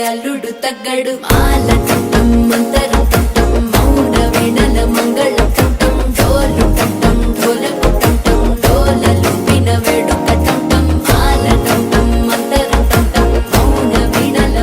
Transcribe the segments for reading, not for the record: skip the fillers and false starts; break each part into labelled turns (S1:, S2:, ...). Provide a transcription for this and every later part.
S1: అల్లుడు తగ్గడు మాల చుట్టం మంతరం చుట్టం మౌన వీణల మంగళం చుట్టం డోలు టట్టం డోలకు టట్టం డోలలు విన వేడుక టట్టం మాల చుట్టం మంతరం చుట్టం మౌన వీణల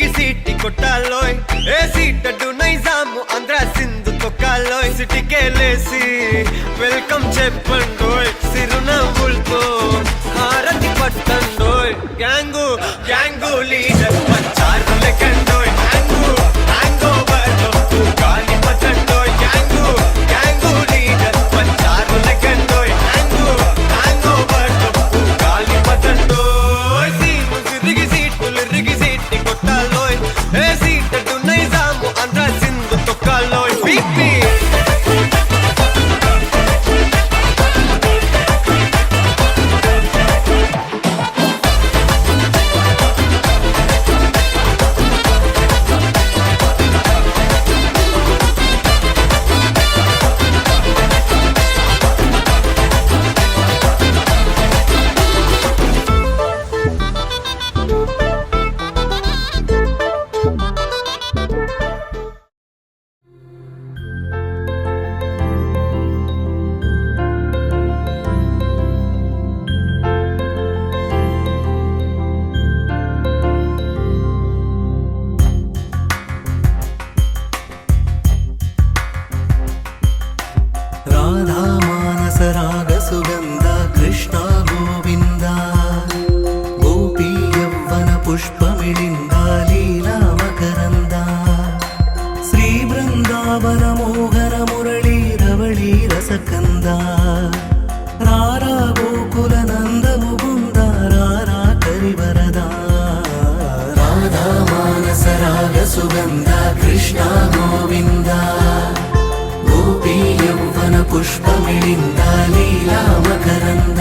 S1: సిటీ కొట్టాలోయ్ ఏ సీటడు నైజాము ఆంధ్ర సింధు తొక్కాలోయ్ సిటీకే లేసి వెల్కమ్ చెప్పండోయ్ సిరునవ్వులతో హారతి పట్టండోయ్ గ్యాంగు గ్యాంగు లీడర్ పంచారు లెక్కండోయ్ గ్యాంగు హ్యాంగ్ ఓవర్ లో గాలి పట్టండోయ్ గ్యాంగు గ్యాంగు లీడర్ పంచారు లెక్కండోయ్ గ్యాంగు హ్యాంగ్ ఓవర్ లో గాలి పట్టండోయ్ సీను సిరిగి సీటులు రిగి సీటి కొట్టాలోయ్ ఏ సీటడు నైజాము ఆంధ్ర సింధు తొక్కాలోయ్ పీపీ
S2: సుగంధ కృష్ణ గోవింద గోపీ యౌవన పుష్పమిళింద లీలా మకరంద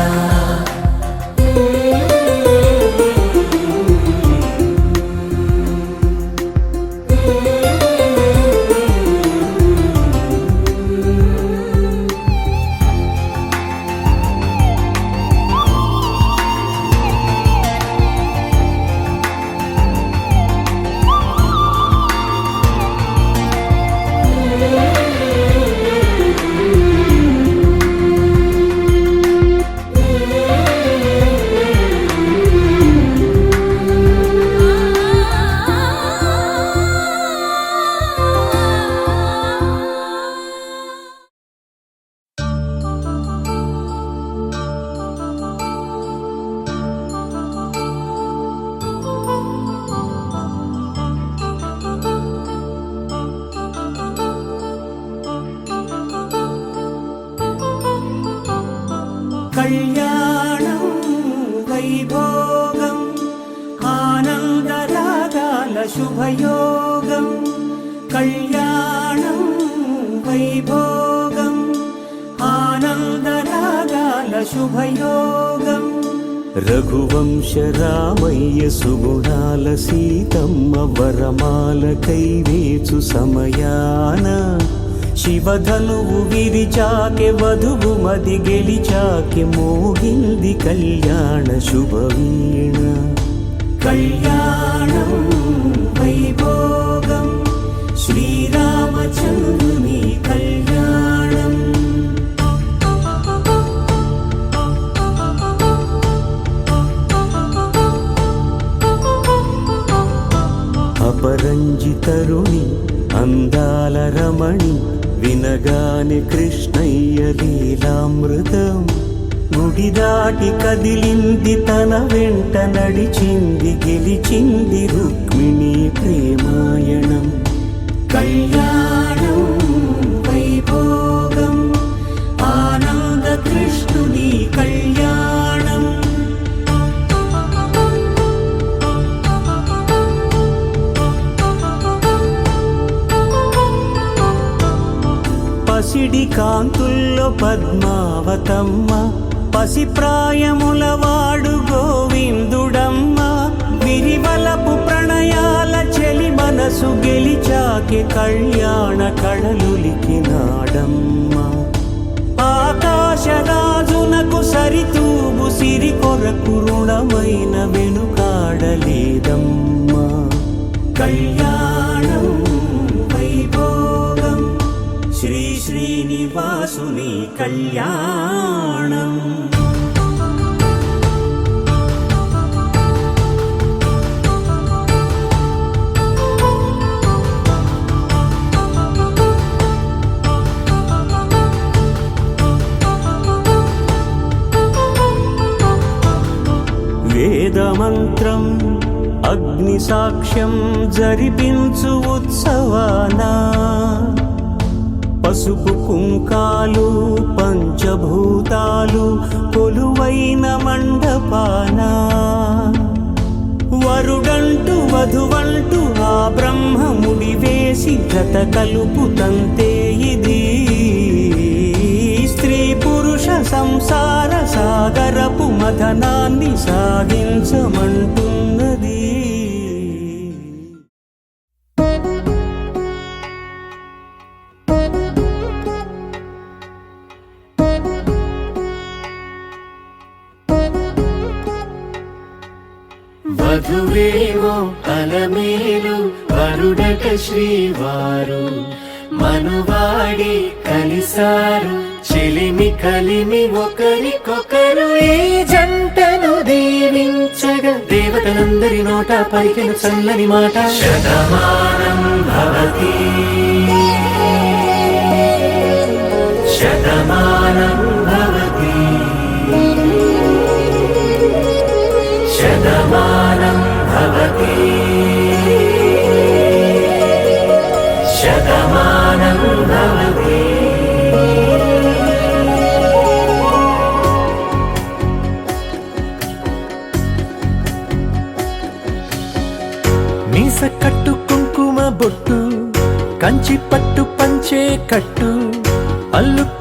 S3: కళ్యాణం వైభోగం ఆనందరాగాల శుభయోగం కళ్యాణం వైభోగం ఆనందరాగాల శుభయోగం రఘువంశ రామయ్య సుగుణాల సీతమ్మ వరమాల కైవేచు సమయాన శివధనువు విరిచాకె వధువు మది గెలిచాకె మోగింది కళ్యాణ శుభవీణ కళ్యాణం వైభోగం శ్రీరామచంద్రుని కళ్యాణం అపరంజి తరుణి అందాల రమణి వినగాని కృష్ణయ్య లీలామృతం గుడి దాటి కదిలింది తన వెంట నడిచింది గెలిచింది రుక్మిణి ప్రేమాయణం కళ్యాణం వైభోగం ఆనంద కృష్ణుని కళ్యాణం పసిడి కాంతుల్లో పద్మావతమ్మ పసిప్రాయముల వాడు గోవిందుడమ్మ విరివలపు ప్రణయాల చెలి మనసు గెలిచాకె కళ్యాణ కళలులికినాడమ్మ ఆకాశరాజునకు సరితూగు సిరి కొరకు రుణమైన వెనుకాడలేదమ్మ కళ్యాణం వైభోగం శ్రీ శ్రీనివాసుని కళ్యాణం వేదమంత్రం అగ్ని సాక్ష్యం జరిపించు ఉత్సవానా పసుపు కుంకాలు పంచభూతాలు కొలువైన మండపాన వరుడంటూ వధువంటూ ఆ బ్రహ్మముడి వేసి జత కలుపుతంతే ఇది స్త్రీ పురుష సంసార సాగరపు మథనాన్ని సాగించమంటున్నది
S2: వధువేవో అలమేలు వరుడట శ్రీవారు మనువాడి కలిసారు చెలిమి కలిమి ఒకరికొకరు ఈ జంటను దీవించగా దేవతలందరి నోట పలికిన చల్లని మాట శతమానం భవతి శతమానం భవతి శతమానం భవతి శతమానం భవతి మీస కట్టు కుంకుమ
S3: బొట్టు కంచి పట్టు పంచే కట్టు అల్లుకు